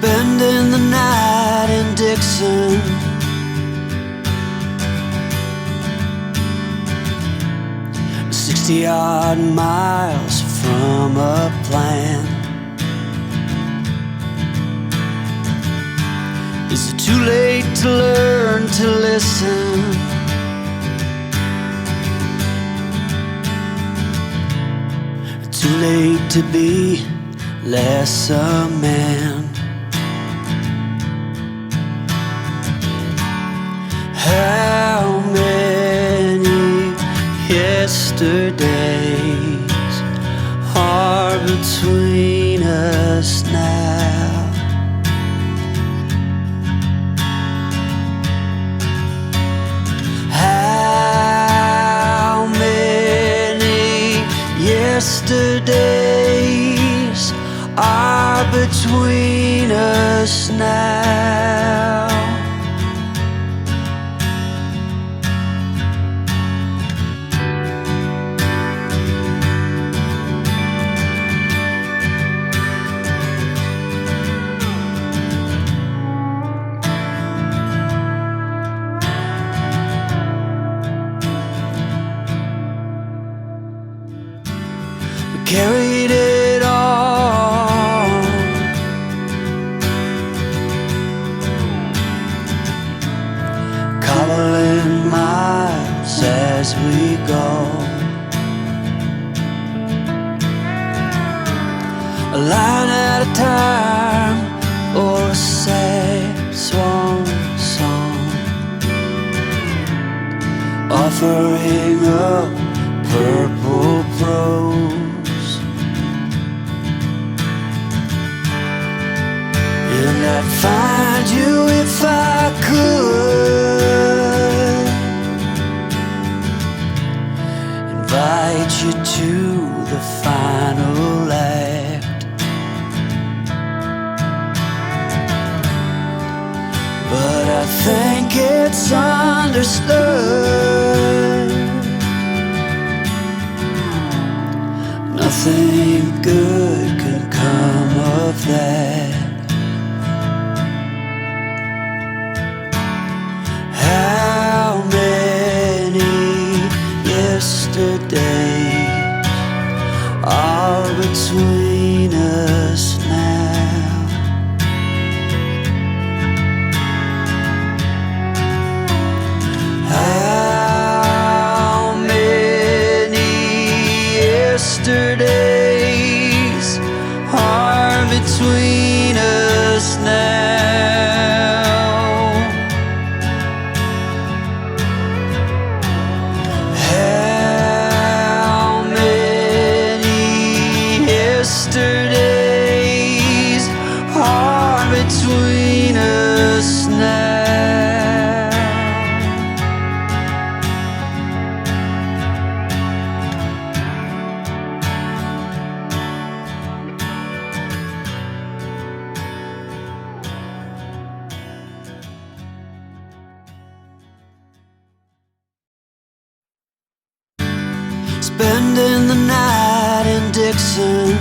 spending the night in Dixon. "60-odd miles from a plan." Is it too late to learn to listen? Too late to be less a man? How many yesterdays are between us now? How many yesterdays are between us now? We carried it all, cobbling miles as we go, a line at a time, or a sad swan song, offering up purple prose. And I'd find you if I could, invite you to the final act. But I think it's understood nothing good can come of that. How many yesterdays are between us now? How many yesterdays are between us now? How many yesterdays are between us now? Spending the night in Dixon.